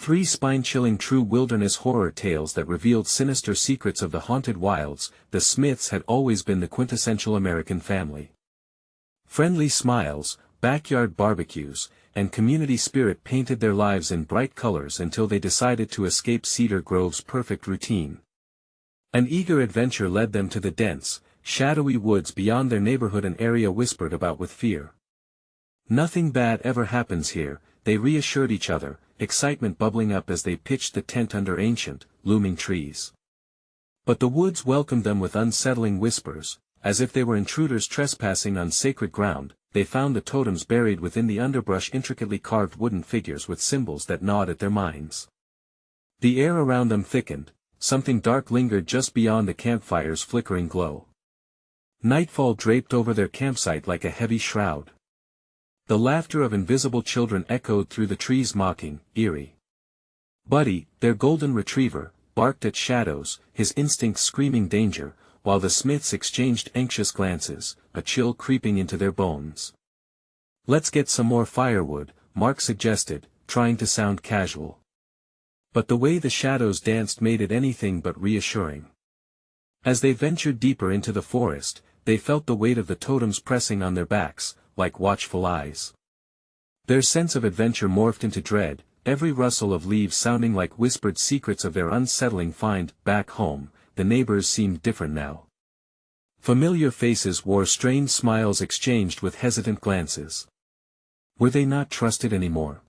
3 spine-chilling true wilderness horror tales that revealed sinister secrets of the haunted wilds. The Smiths had always been the quintessential American family. Friendly smiles, backyard barbecues, and community spirit painted their lives in bright colors until they decided to escape Cedar Grove's perfect routine. An eager adventure led them to the dense, shadowy woods beyond their neighborhood, an area whispered about with fear. "Nothing bad ever happens here," they reassured each other, excitement bubbling up as they pitched the tent under ancient, looming trees. But the woods welcomed them with unsettling whispers. As if they were intruders trespassing on sacred ground, they found the totems buried within the underbrush, intricately carved wooden figures with symbols that gnawed at their minds. The air around them thickened, something dark lingered just beyond the campfire's flickering glow. Nightfall draped over their campsite like a heavy shroud. The laughter of invisible children echoed through the trees, mocking, eerie. Buddy, their golden retriever, barked at shadows, his instincts screaming danger, while the Smiths exchanged anxious glances, a chill creeping into their bones. "Let's get some more firewood," Mark suggested, trying to sound casual. But the way the shadows danced made it anything but reassuring. As they ventured deeper into the forest, they felt the weight of the totems pressing on their backs, like watchful eyes. Their sense of adventure morphed into dread, every rustle of leaves sounding like whispered secrets of their unsettling find. Back home, the neighbors seemed different now. Familiar faces wore strained smiles exchanged with hesitant glances. Were they not trusted anymore?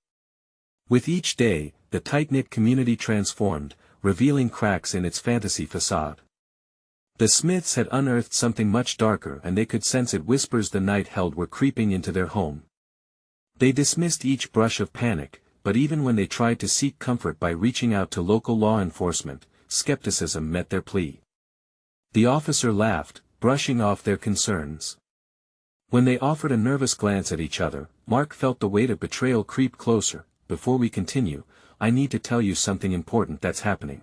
With each day, the tight-knit community transformed, revealing cracks in its fantasy facade. The Smiths had unearthed something much darker, and they could sense it. Whispers the night held were creeping into their home. They dismissed each brush of panic, but even when they tried to seek comfort by reaching out to local law enforcement, skepticism met their plea. The officer laughed, brushing off their concerns. When they offered a nervous glance at each other, Mark felt the weight of betrayal creep closer. "Before we continue, I need to tell you something important that's happening.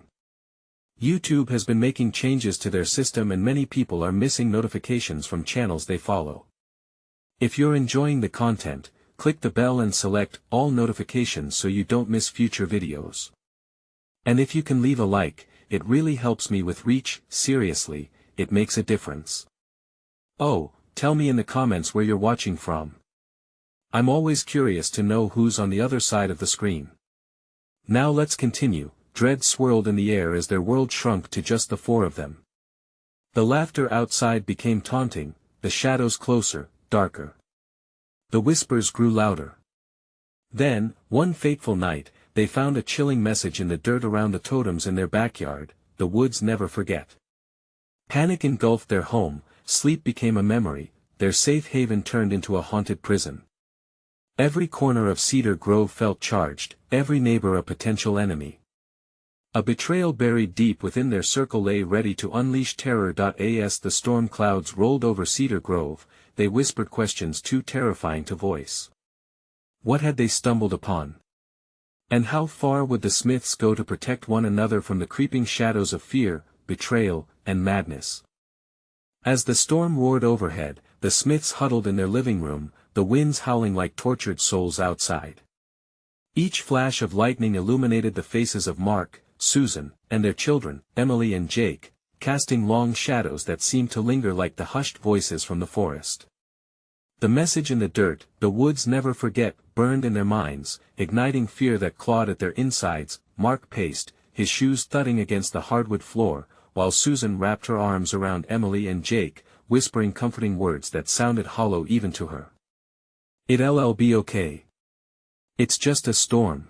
YouTube has been making changes to their system and many people are missing notifications from channels they follow. If you're enjoying the content, click the bell and select all notifications so you don't miss future videos. And if you can leave a like, it really helps me with reach. Seriously, it makes a difference. Oh, tell me in the comments where you're watching from. I'm always curious to know who's on the other side of the screen. Now let's continue." Dread swirled in the air as their world shrunk to just the 4 of them. The laughter outside became taunting, the shadows closer, darker. The whispers grew louder. Then, one fateful night, they found a chilling message in the dirt around the totems in their backyard: "The woods never forget." Panic engulfed their home, sleep became a memory, their safe haven turned into a haunted prison. Every corner of Cedar Grove felt charged, every neighbor a potential enemy. A betrayal buried deep within their circle lay ready to unleash terror. As the storm clouds rolled over Cedar Grove, they whispered questions too terrifying to voice. What had they stumbled upon? And how far would the Smiths go to protect one another from the creeping shadows of fear, betrayal, and madness? As the storm roared overhead, the Smiths huddled in their living room, the winds howling like tortured souls outside. Each flash of lightning illuminated the faces of Mark, Susan, and their children, Emily and Jake, casting long shadows that seemed to linger like the hushed voices from the forest. The message in the dirt, "The woods never forget," burned in their minds, igniting fear that clawed at their insides. Mark paced, his shoes thudding against the hardwood floor, while Susan wrapped her arms around Emily and Jake, whispering comforting words that sounded hollow even to her. "It'll be okay. It's just a storm."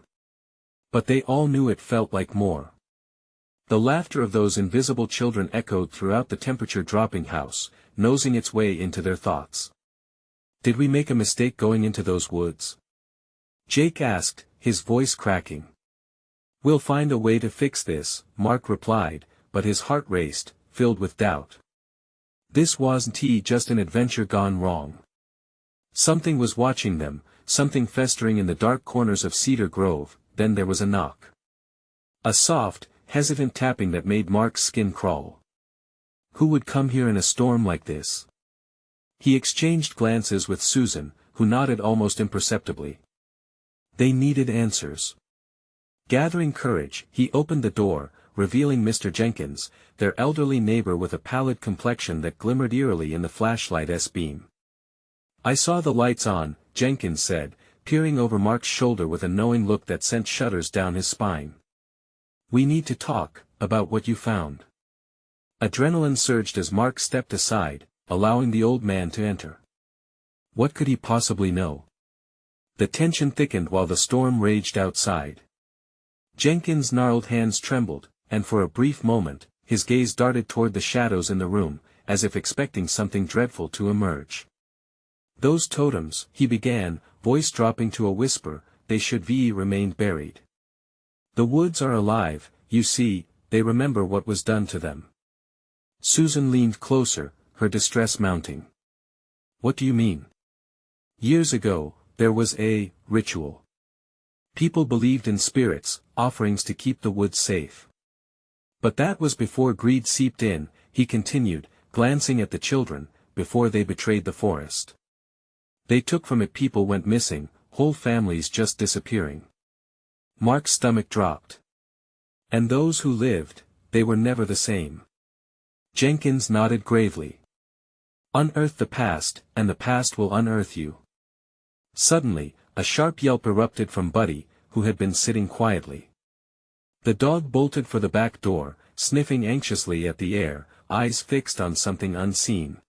But they all knew it felt like more. The laughter of those invisible children echoed throughout the temperature-dropping house, nosing its way into their thoughts. "Did we make a mistake going into those woods?" Jake asked, his voice cracking. "We'll find a way to fix this," Mark replied, but his heart raced, filled with doubt. This wasn't just an adventure gone wrong. Something was watching them, something festering in the dark corners of Cedar Grove. Then there was a knock. A soft, hesitant tapping that made Mark's skin crawl. Who would come here in a storm like this? He exchanged glances with Susan, who nodded almost imperceptibly. They needed answers. Gathering courage, he opened the door, revealing Mr. Jenkins, their elderly neighbor with a pallid complexion that glimmered eerily in the flashlight's beam. "I saw the lights on," Jenkins said, peering over Mark's shoulder with a knowing look that sent shudders down his spine. "We need to talk about what you found." Adrenaline surged as Mark stepped aside, allowing the old man to enter. What could he possibly know? The tension thickened while the storm raged outside. Jenkins' gnarled hands trembled, and for a brief moment, his gaze darted toward the shadows in the room, as if expecting something dreadful to emerge. "Those totems," he began, voice dropping to a whisper, "they should be remained buried. The woods are alive, you see, they remember what was done to them." Susan leaned closer, her distress mounting. "What do you mean?" "Years ago, there was a ritual. People believed in spirits, offerings to keep the woods safe. But that was before greed seeped in," he continued, glancing at the children, "before they betrayed the forest. They took from it, people went missing, whole families just disappearing." Mark's stomach dropped. "And those who lived, they were never the same." Jenkins nodded gravely. "Unearth the past, and the past will unearth you." Suddenly, a sharp yelp erupted from Buddy, who had been sitting quietly. The dog bolted for the back door, sniffing anxiously at the air, eyes fixed on something unseen.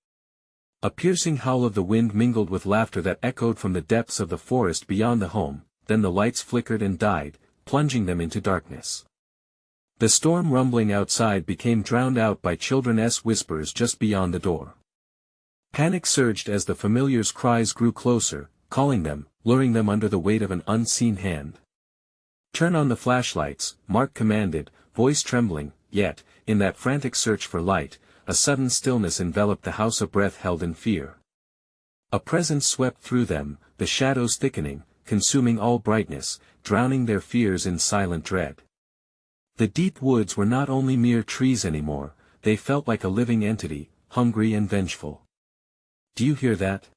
A piercing howl of the wind mingled with laughter that echoed from the depths of the forest beyond the home, then the lights flickered and died, plunging them into darkness. The storm rumbling outside became drowned out by children's whispers just beyond the door. Panic surged as the familiar's cries grew closer, calling them, luring them under the weight of an unseen hand. "Turn on the flashlights," Mark commanded, voice trembling, yet, in that frantic search for light, a sudden stillness enveloped the house, a breath held in fear. A presence swept through them, the shadows thickening, consuming all brightness, drowning their fears in silent dread. The deep woods were not only mere trees anymore, they felt like a living entity, hungry and vengeful. "Do you hear that?"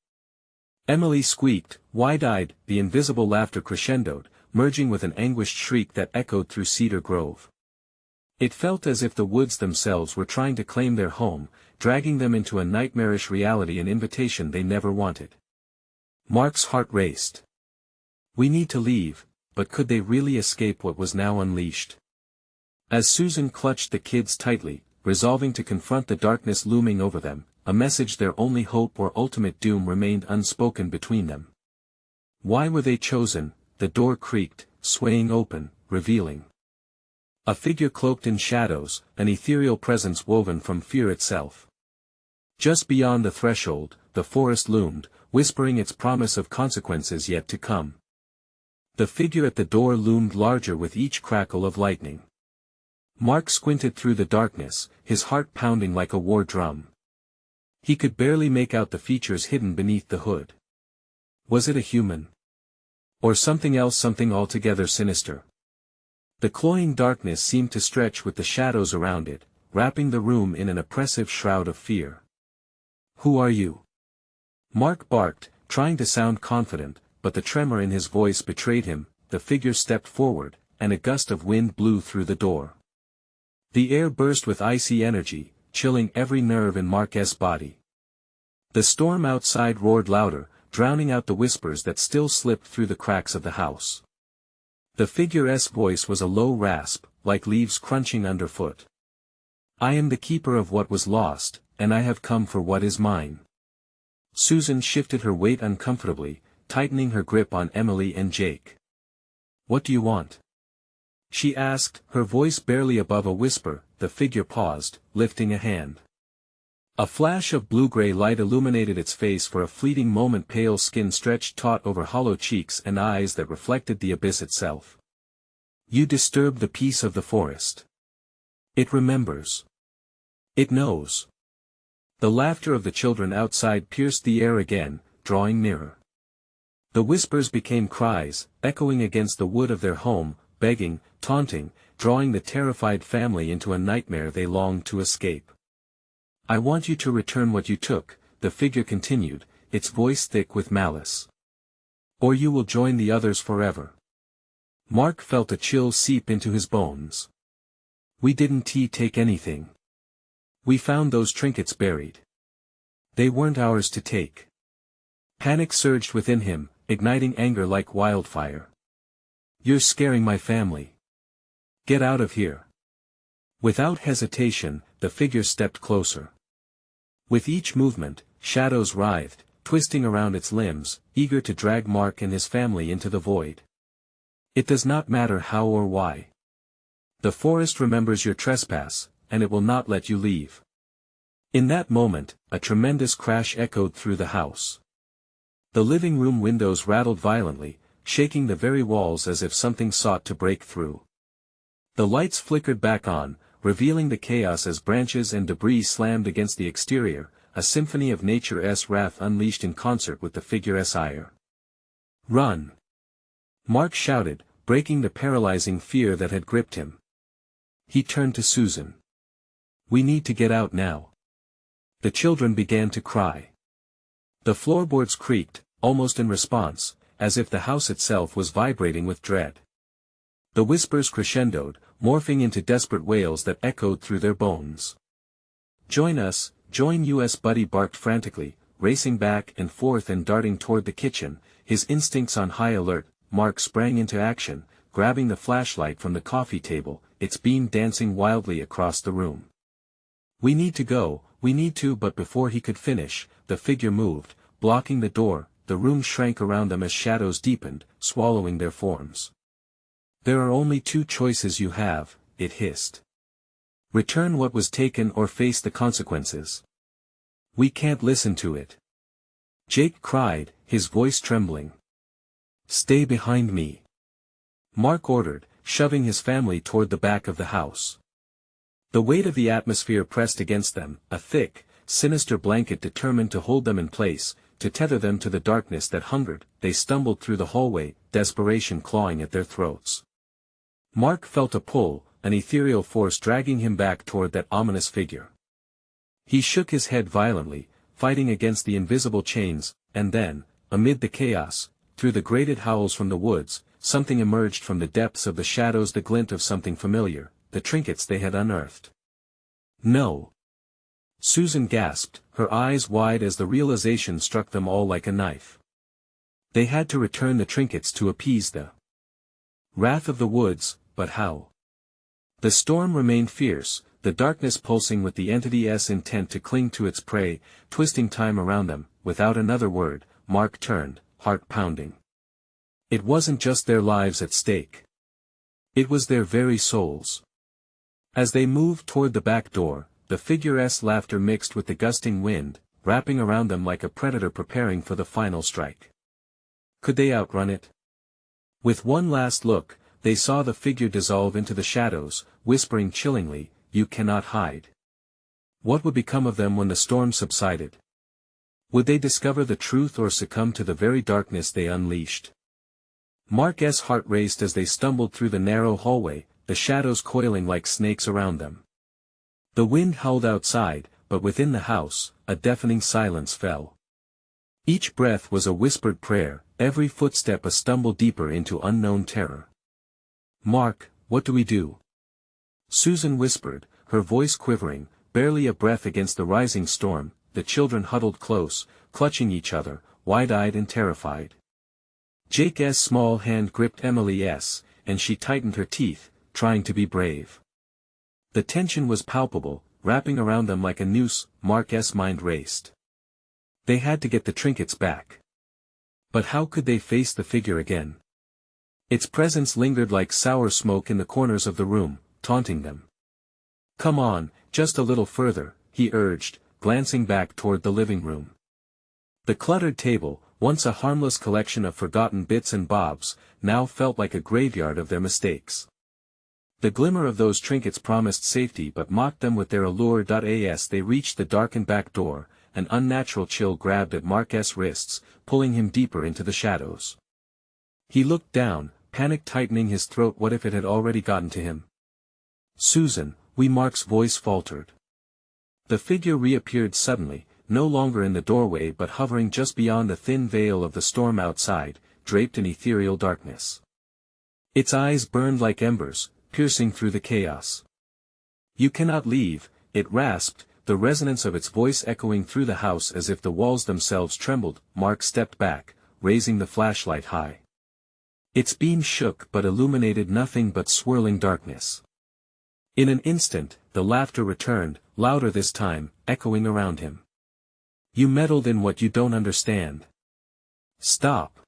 Emily squeaked, wide-eyed, the invisible laughter crescendoed, merging with an anguished shriek that echoed through Cedar Grove. It felt as if the woods themselves were trying to claim their home, dragging them into a nightmarish reality, an invitation they never wanted. Mark's heart raced. "We need to leave, but could they really escape what was now unleashed?" As Susan clutched the kids tightly, resolving to confront the darkness looming over them, a message their only hope or ultimate doom remained unspoken between them. Why were they chosen? The door creaked, swaying open, revealing a figure cloaked in shadows, an ethereal presence woven from fear itself. Just beyond the threshold, the forest loomed, whispering its promise of consequences yet to come. The figure at the door loomed larger with each crackle of lightning. Mark squinted through the darkness, his heart pounding like a war drum. He could barely make out the features hidden beneath the hood. Was it a human? Or something else, something altogether sinister? The cloying darkness seemed to stretch with the shadows around it, wrapping the room in an oppressive shroud of fear. "Who are you?" Mark barked, trying to sound confident, but the tremor in his voice betrayed him. The figure stepped forward, and a gust of wind blew through the door. The air burst with icy energy, chilling every nerve in Mark's body. The storm outside roared louder, drowning out the whispers that still slipped through the cracks of the house. The figure's voice was a low rasp, like leaves crunching underfoot. "I am the keeper of what was lost, and I have come for what is mine." Susan shifted her weight uncomfortably, tightening her grip on Emily and Jake. "What do you want?" she asked, her voice barely above a whisper. The figure paused, lifting a hand. A flash of blue-gray light illuminated its face for a fleeting moment, pale skin stretched taut over hollow cheeks and eyes that reflected the abyss itself. "You disturb the peace of the forest. It remembers. It knows." The laughter of the children outside pierced the air again, drawing nearer. The whispers became cries, echoing against the wood of their home, begging, taunting, drawing the terrified family into a nightmare they longed to escape. "I want you to return what you took," the figure continued, its voice thick with malice. "Or you will join the others forever." Mark felt a chill seep into his bones. We didn't take anything. We found those trinkets buried. They weren't ours to take. Panic surged within him, igniting anger like wildfire. You're scaring my family. Get out of here. Without hesitation, the figure stepped closer. With each movement, shadows writhed, twisting around its limbs, eager to drag Mark and his family into the void. It does not matter how or why. The forest remembers your trespass, and it will not let you leave. In that moment, a tremendous crash echoed through the house. The living room windows rattled violently, shaking the very walls as if something sought to break through. The lights flickered back on, revealing the chaos as branches and debris slammed against the exterior, a symphony of nature's wrath unleashed in concert with the figure's ire. Run! Mark shouted, breaking the paralyzing fear that had gripped him. He turned to Susan. We need to get out now. The children began to cry. The floorboards creaked, almost in response, as if the house itself was vibrating with dread. The whispers crescendoed, morphing into desperate wails that echoed through their bones. Join us, join us, Buddy barked frantically, racing back and forth and darting toward the kitchen, his instincts on high alert. Mark sprang into action, grabbing the flashlight from the coffee table, its beam dancing wildly across the room. We need to go, we need to, but before he could finish, the figure moved, blocking the door. The room shrank around them as shadows deepened, swallowing their forms. There are only two choices you have, it hissed. Return what was taken or face the consequences. We can't listen to it. Jake cried, his voice trembling. Stay behind me. Mark ordered, shoving his family toward the back of the house. The weight of the atmosphere pressed against them, a thick, sinister blanket determined to hold them in place, to tether them to the darkness that hungered. They stumbled through the hallway, desperation clawing at their throats. Mark felt a pull, an ethereal force dragging him back toward that ominous figure. He shook his head violently, fighting against the invisible chains, and then, amid the chaos, through the grated howls from the woods, something emerged from the depths of the shadows, the glint of something familiar, the trinkets they had unearthed. No. Susan gasped, her eyes wide as the realization struck them all like a knife. They had to return the trinkets to appease the wrath of the woods, but how? The storm remained fierce, the darkness pulsing with the entity's intent to cling to its prey, twisting time around them. Without another word, Mark turned, heart pounding. It wasn't just their lives at stake. It was their very souls. As they moved toward the back door, the figure's laughter mixed with the gusting wind, wrapping around them like a predator preparing for the final strike. Could they outrun it? With one last look, they saw the figure dissolve into the shadows, whispering chillingly, "You cannot hide." What would become of them when the storm subsided? Would they discover the truth or succumb to the very darkness they unleashed? Mark's heart raced as they stumbled through the narrow hallway, the shadows coiling like snakes around them. The wind howled outside, but within the house, a deafening silence fell. Each breath was a whispered prayer, every footstep a stumble deeper into unknown terror. "Mark, what do we do?" Susan whispered, her voice quivering, barely a breath against the rising storm. The children huddled close, clutching each other, wide-eyed and terrified. Jake's small hand gripped Emily's, and she tightened her teeth, trying to be brave. The tension was palpable, wrapping around them like a noose. Mark's mind raced. They had to get the trinkets back. But how could they face the figure again? Its presence lingered like sour smoke in the corners of the room, taunting them. "Come on, just a little further," he urged, glancing back toward the living room. The cluttered table, once a harmless collection of forgotten bits and bobs, now felt like a graveyard of their mistakes. The glimmer of those trinkets promised safety but mocked them with their allure. As they reached the darkened back door, an unnatural chill grabbed at Mark's wrists, pulling him deeper into the shadows. He looked down, panic tightening his throat. What if it had already gotten to him? "Susan, Mark's voice faltered. The figure reappeared suddenly, no longer in the doorway but hovering just beyond the thin veil of the storm outside, draped in ethereal darkness. Its eyes burned like embers, piercing through the chaos. "You cannot leave," it rasped, the resonance of its voice echoing through the house as if the walls themselves trembled. Mark stepped back, raising the flashlight high. Its beam shook but illuminated nothing but swirling darkness. In an instant, the laughter returned, louder this time, echoing around him. "You meddled in what you don't understand. Stop!"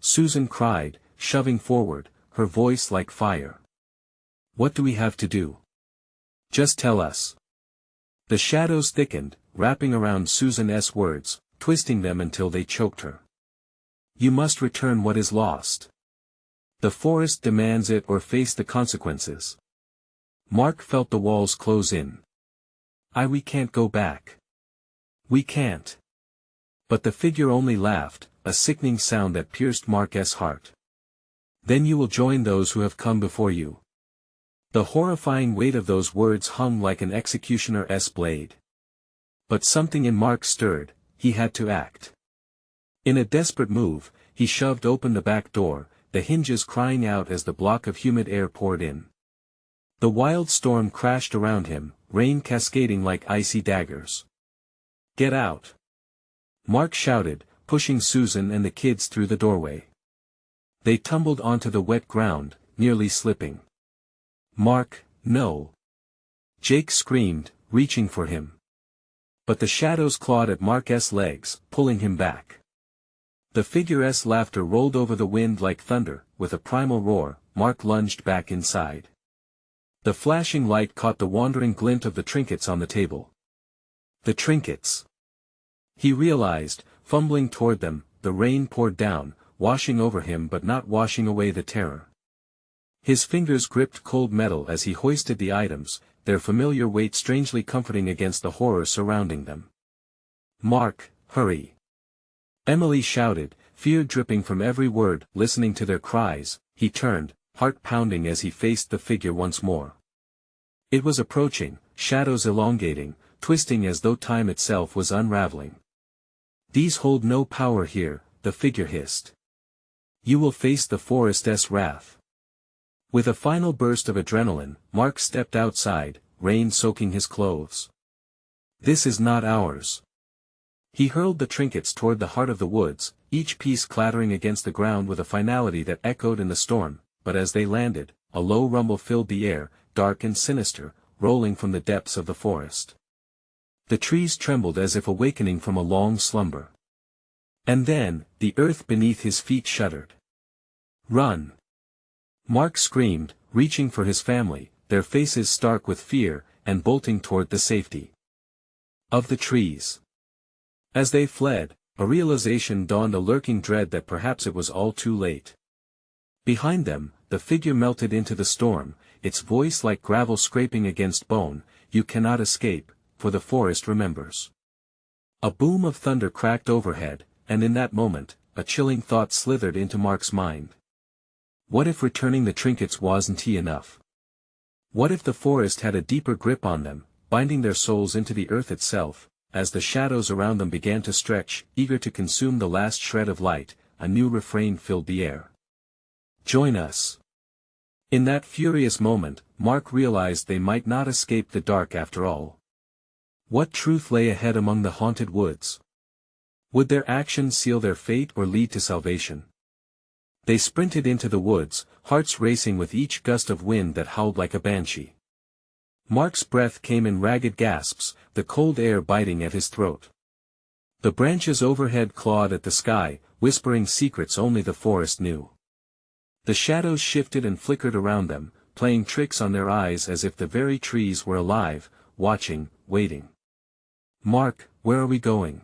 Susan cried, shoving forward, her voice like fire. "What do we have to do? Just tell us." The shadows thickened, wrapping around Susan's words, twisting them until they choked her. "You must return what is lost. The forest demands it or face the consequences." Mark felt the walls close in. We can't go back. We can't." But the figure only laughed, a sickening sound that pierced Mark's heart. "Then you will join those who have come before you." The horrifying weight of those words hung like an executioner's blade. But something in Mark stirred, he had to act. In a desperate move, he shoved open the back door, the hinges crying out as the block of humid air poured in. The wild storm crashed around him, rain cascading like icy daggers. "Get out!" Mark shouted, pushing Susan and the kids through the doorway. They tumbled onto the wet ground, nearly slipping. "Mark, no!" Jake screamed, reaching for him. But the shadows clawed at Mark's legs, pulling him back. The figure's laughter rolled over the wind like thunder. With a primal roar, Mark lunged back inside. The flashing light caught the wandering glint of the trinkets on the table. The trinkets! He realized, fumbling toward them. The rain poured down, washing over him but not washing away the terror. His fingers gripped cold metal as he hoisted the items, their familiar weight strangely comforting against the horror surrounding them. "Mark, hurry!" Emily shouted, fear dripping from every word. Listening to their cries, he turned, heart pounding as he faced the figure once more. It was approaching, shadows elongating, twisting as though time itself was unraveling. "These hold no power here," the figure hissed. "You will face the forest's wrath." With a final burst of adrenaline, Mark stepped outside, rain soaking his clothes. "This is not ours." He hurled the trinkets toward the heart of the woods, each piece clattering against the ground with a finality that echoed in the storm, but as they landed, a low rumble filled the air, dark and sinister, rolling from the depths of the forest. The trees trembled as if awakening from a long slumber. And then, the earth beneath his feet shuddered. "Run!" Mark screamed, reaching for his family, their faces stark with fear, and bolting toward the safety of the trees. As they fled, a realization dawned, a lurking dread that perhaps it was all too late. Behind them, the figure melted into the storm, its voice like gravel scraping against bone. "You cannot escape, for the forest remembers." A boom of thunder cracked overhead, and in that moment, a chilling thought slithered into Mark's mind. What if returning the trinkets wasn't enough? What if the forest had a deeper grip on them, binding their souls into the earth itself? As the shadows around them began to stretch, eager to consume the last shred of light, a new refrain filled the air. "Join us." In that furious moment, Mark realized they might not escape the dark after all. What truth lay ahead among the haunted woods? Would their actions seal their fate or lead to salvation? They sprinted into the woods, hearts racing with each gust of wind that howled like a banshee. Mark's breath came in ragged gasps, the cold air biting at his throat. The branches overhead clawed at the sky, whispering secrets only the forest knew. The shadows shifted and flickered around them, playing tricks on their eyes as if the very trees were alive, watching, waiting. "Mark, where are we going?"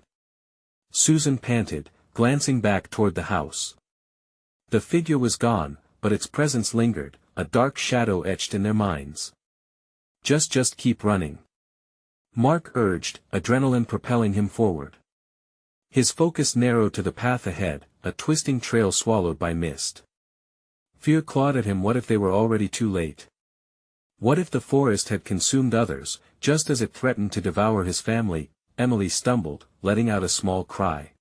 Susan panted, glancing back toward the house. The figure was gone, but its presence lingered, a dark shadow etched in their minds. Just keep running," Mark urged, adrenaline propelling him forward. His focus narrowed to the path ahead, a twisting trail swallowed by mist. Fear clawed at him. What if they were already too late? What if the forest had consumed others, just as it threatened to devour his family? Emily stumbled, letting out a small cry.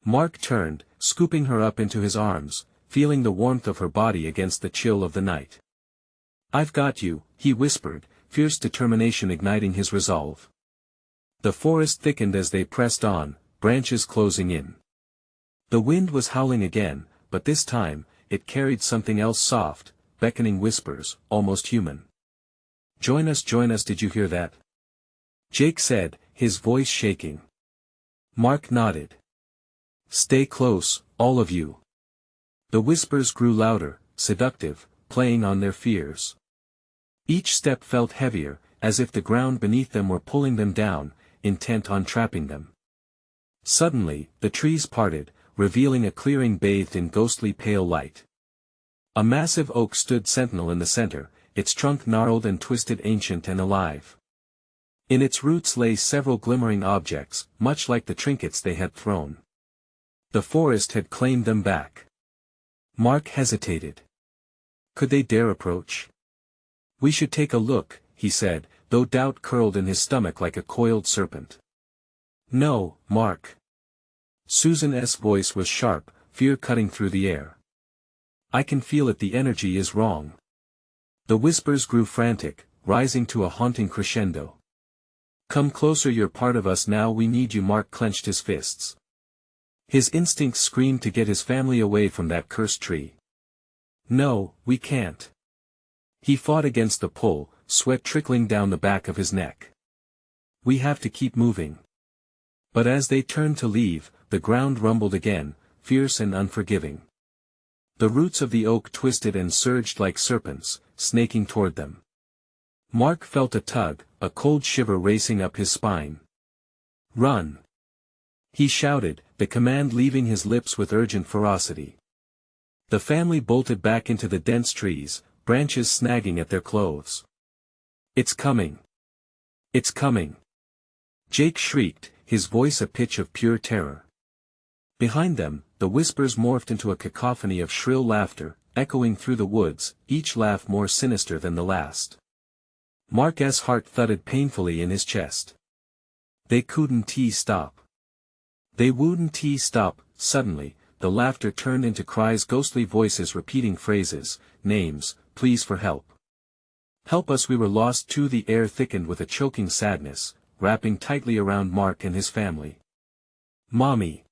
Mark turned, scooping her up into his arms, feeling the warmth of her body against the chill of the night. "I've got you," he whispered, fierce determination igniting his resolve. The forest thickened as they pressed on, branches closing in. The wind was howling again, but this time, it carried something else, soft, beckoning whispers, almost human. Join us, did you hear that?" Jake said, his voice shaking. Mark nodded. "Stay close, all of you." The whispers grew louder, seductive, playing on their fears. Each step felt heavier, as if the ground beneath them were pulling them down, intent on trapping them. Suddenly, the trees parted, revealing a clearing bathed in ghostly pale light. A massive oak stood sentinel in the center, its trunk gnarled and twisted, ancient and alive. In its roots lay several glimmering objects, much like the trinkets they had thrown. The forest had claimed them back. Mark hesitated. Could they dare approach? "We should take a look," he said, though doubt curled in his stomach like a coiled serpent. "No, Mark." Susan's voice was sharp, fear cutting through the air. "I can feel it, the energy is wrong." The whispers grew frantic, rising to a haunting crescendo. "Come closer, you're part of us now, we need you." Mark clenched his fists. His instincts screamed to get his family away from that cursed tree. "No, we can't." He fought against the pull, sweat trickling down the back of his neck. "We have to keep moving." But as they turned to leave, the ground rumbled again, fierce and unforgiving. The roots of the oak twisted and surged like serpents, snaking toward them. Mark felt a tug, a cold shiver racing up his spine. "Run!" he shouted, the command leaving his lips with urgent ferocity. The family bolted back into the dense trees, branches snagging at their clothes. "It's coming! It's coming!" Jake shrieked, his voice a pitch of pure terror. Behind them, the whispers morphed into a cacophony of shrill laughter, echoing through the woods, each laugh more sinister than the last. Mark's heart thudded painfully in his chest. They couldn't stop. They wouldn't stop. Suddenly, the laughter turned into cries, ghostly voices repeating phrases, names, pleas for help. "Help us, we were lost too." The air thickened with a choking sadness, wrapping tightly around Mark and his family. "Mommy!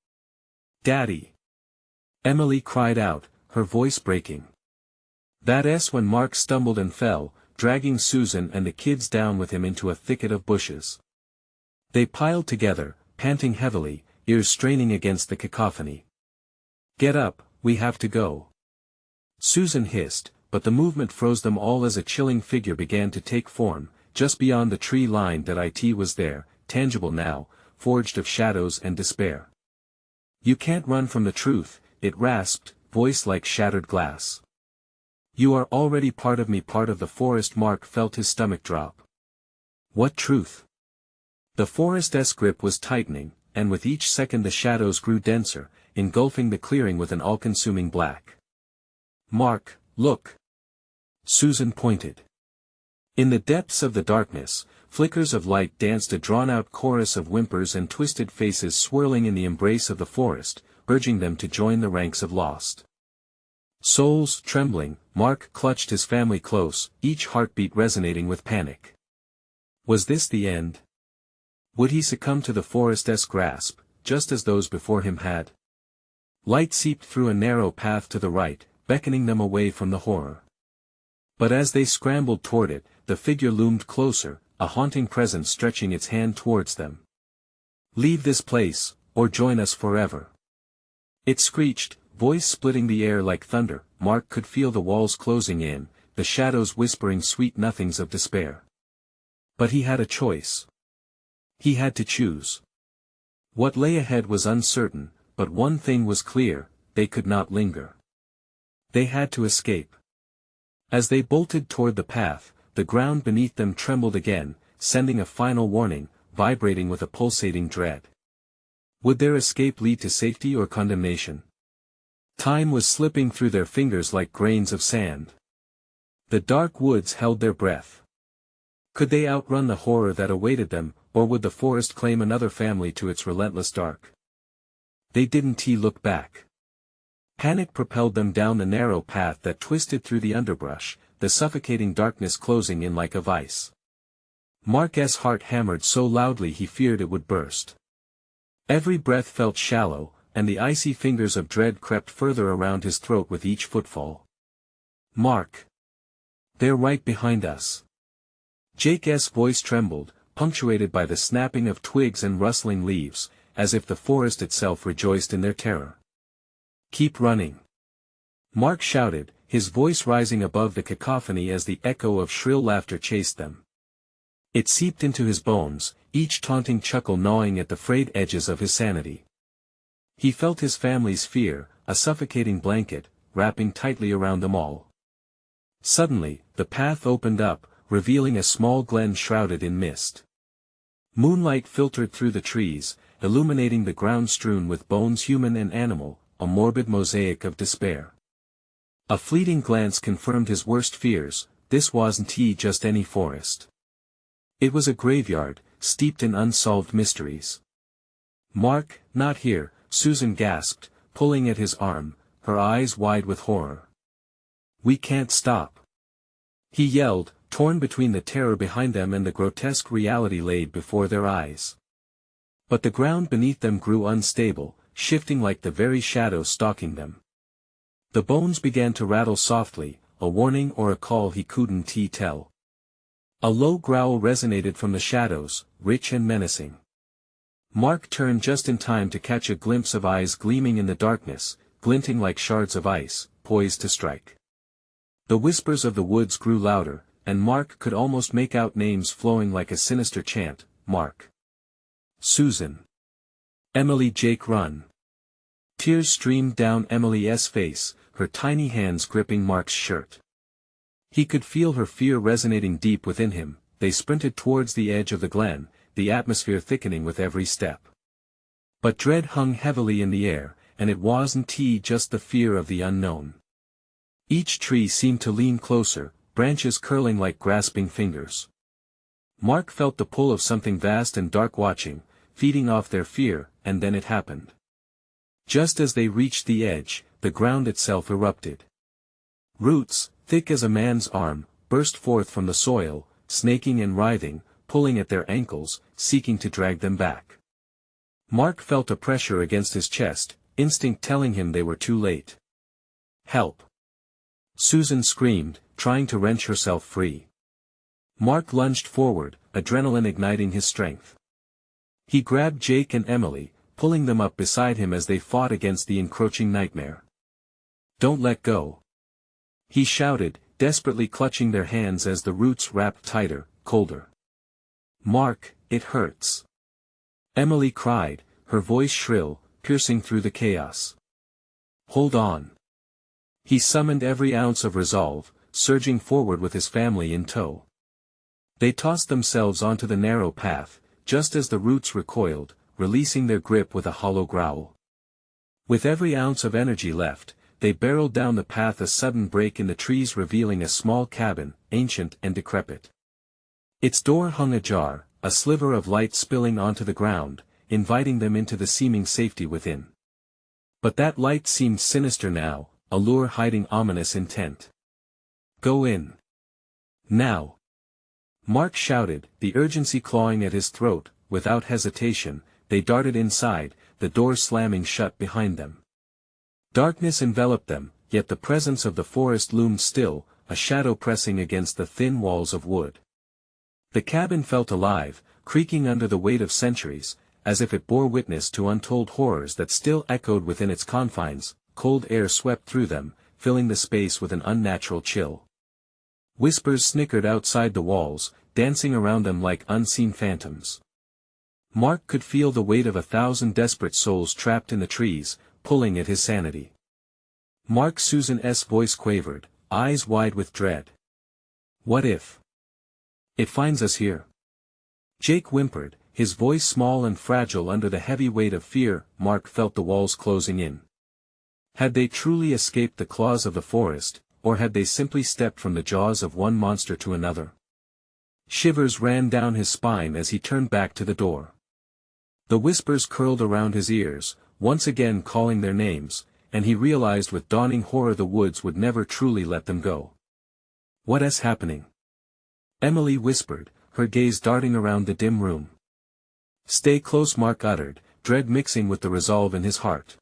Daddy!" Emily cried out, her voice breaking. That's when Mark stumbled and fell, dragging Susan and the kids down with him into a thicket of bushes. They piled together, panting heavily, ears straining against the cacophony. "Get up, we have to go," Susan hissed, but the movement froze them all as a chilling figure began to take form, just beyond the tree line. That it was there, tangible now, forged of shadows and despair. "You can't run from the truth," it rasped, voice like shattered glass. "You are already part of me, part of the forest." Mark felt his stomach drop. What truth? The forest's grip was tightening, and with each second the shadows grew denser, engulfing the clearing with an all-consuming black. "Mark, look!" Susan pointed. In the depths of the darkness, flickers of light danced, a drawn-out chorus of whimpers and twisted faces swirling in the embrace of the forest, urging them to join the ranks of lost souls. Trembling, Mark clutched his family close, each heartbeat resonating with panic. Was this the end? Would he succumb to the forest's grasp, just as those before him had? Light seeped through a narrow path to the right, beckoning them away from the horror. But as they scrambled toward it, the figure loomed closer, a haunting presence stretching its hand towards them. "Leave this place, or join us forever," it screeched, voice splitting the air like thunder. Mark could feel the walls closing in, the shadows whispering sweet nothings of despair. But he had a choice. He had to choose. What lay ahead was uncertain, but one thing was clear: they could not linger. They had to escape. As they bolted toward the path, the ground beneath them trembled again, sending a final warning, vibrating with a pulsating dread. Would their escape lead to safety or condemnation? Time was slipping through their fingers like grains of sand. The dark woods held their breath. Could they outrun the horror that awaited them, or would the forest claim another family to its relentless dark? They didn't look back. Panic propelled them down the narrow path that twisted through the underbrush, the suffocating darkness closing in like a vice. Mark's heart hammered so loudly he feared it would burst. Every breath felt shallow, and the icy fingers of dread crept further around his throat with each footfall. "Mark! They're right behind us." Jake's voice trembled, punctuated by the snapping of twigs and rustling leaves, as if the forest itself rejoiced in their terror. "Keep running!" Mark shouted, his voice rising above the cacophony as the echo of shrill laughter chased them. It seeped into his bones, each taunting chuckle gnawing at the frayed edges of his sanity. He felt his family's fear, a suffocating blanket, wrapping tightly around them all. Suddenly, the path opened up, revealing a small glen shrouded in mist. Moonlight filtered through the trees, illuminating the ground strewn with bones human and animal, a morbid mosaic of despair. A fleeting glance confirmed his worst fears, this wasn't just any forest. It was a graveyard, steeped in unsolved mysteries. "Mark, not here," Susan gasped, pulling at his arm, her eyes wide with horror. "We can't stop," he yelled, torn between the terror behind them and the grotesque reality laid before their eyes. But the ground beneath them grew unstable, shifting like the very shadow stalking them. The bones began to rattle softly, a warning or a call he couldn't tell. A low growl resonated from the shadows, rich and menacing. Mark turned just in time to catch a glimpse of eyes gleaming in the darkness, glinting like shards of ice, poised to strike. The whispers of the woods grew louder, and Mark could almost make out names flowing like a sinister chant: "Mark. Susan. Emily, Jake, run." Tears streamed down Emily's face, her tiny hands gripping Mark's shirt. He could feel her fear resonating deep within him. They sprinted towards the edge of the glen, the atmosphere thickening with every step. But dread hung heavily in the air, and it wasn't just the fear of the unknown. Each tree seemed to lean closer, branches curling like grasping fingers. Mark felt the pull of something vast and dark watching, feeding off their fear, and then it happened. Just as they reached the edge, the ground itself erupted. Roots, thick as a man's arm, burst forth from the soil, snaking and writhing, pulling at their ankles, seeking to drag them back. Mark felt a pressure against his chest, instinct telling him they were too late. "Help!" Susan screamed, trying to wrench herself free. Mark lunged forward, adrenaline igniting his strength. He grabbed Jake and Emily, pulling them up beside him as they fought against the encroaching nightmare. "Don't let go!" he shouted, desperately clutching their hands as the roots wrapped tighter, colder. "Mark, it hurts!" Emily cried, her voice shrill, piercing through the chaos. "Hold on!" He summoned every ounce of resolve, surging forward with his family in tow. They tossed themselves onto the narrow path, just as the roots recoiled, releasing their grip with a hollow growl. With every ounce of energy left, they barreled down the path, a sudden break in the trees revealing a small cabin, ancient and decrepit. Its door hung ajar, a sliver of light spilling onto the ground, inviting them into the seeming safety within. But that light seemed sinister now, a lure hiding ominous intent. "Go in. Now!" Mark shouted, the urgency clawing at his throat. Without hesitation, they darted inside, the door slamming shut behind them. Darkness enveloped them, yet the presence of the forest loomed still, a shadow pressing against the thin walls of wood. The cabin felt alive, creaking under the weight of centuries, as if it bore witness to untold horrors that still echoed within its confines. Cold air swept through them, filling the space with an unnatural chill. Whispers snickered outside the walls, dancing around them like unseen phantoms. Mark could feel the weight of 1,000 desperate souls trapped in the trees, pulling at his sanity. "Mark," Susan's voice quavered, eyes wide with dread. "What if it finds us here?" Jake whimpered, his voice small and fragile under the heavy weight of fear. Mark felt the walls closing in. Had they truly escaped the claws of the forest, or had they simply stepped from the jaws of one monster to another? Shivers ran down his spine as he turned back to the door. The whispers curled around his ears, once again calling their names, and he realized with dawning horror the woods would never truly let them go. "What is happening?" Emily whispered, her gaze darting around the dim room. "Stay close," Mark uttered, dread mixing with the resolve in his heart.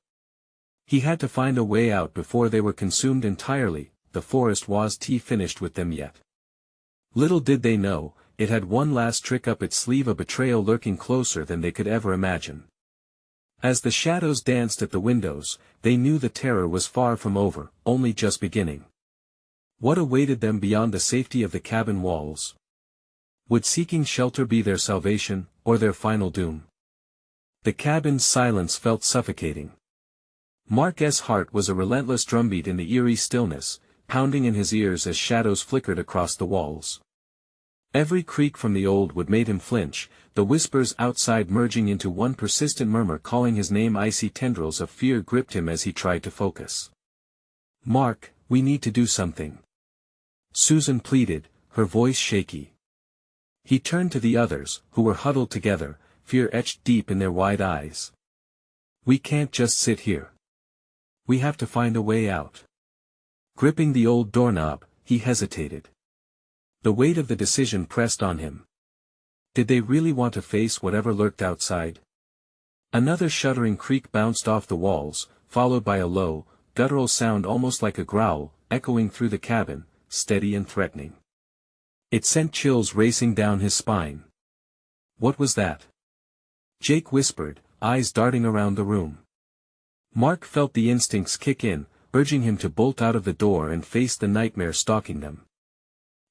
He had to find a way out before they were consumed entirely. The forest was finished with them yet. Little did they know, it had one last trick up its sleeve, a betrayal lurking closer than they could ever imagine. As the shadows danced at the windows, they knew the terror was far from over, only just beginning. What awaited them beyond the safety of the cabin walls? Would seeking shelter be their salvation, or their final doom? The cabin's silence felt suffocating. Mark's heart was a relentless drumbeat in the eerie stillness, pounding in his ears as shadows flickered across the walls. Every creak from the old wood made him flinch, the whispers outside merging into one persistent murmur calling his name. Icy tendrils of fear gripped him as he tried to focus. "Mark, we need to do something," Susan pleaded, her voice shaky. He turned to the others, who were huddled together, fear etched deep in their wide eyes. "We can't just sit here. We have to find a way out." Gripping the old doorknob, he hesitated. The weight of the decision pressed on him. Did they really want to face whatever lurked outside? Another shuddering creak bounced off the walls, followed by a low, guttural sound almost like a growl, echoing through the cabin, steady and threatening. It sent chills racing down his spine. "What was that?" Jake whispered, eyes darting around the room. Mark felt the instincts kick in, urging him to bolt out of the door and face the nightmare stalking them.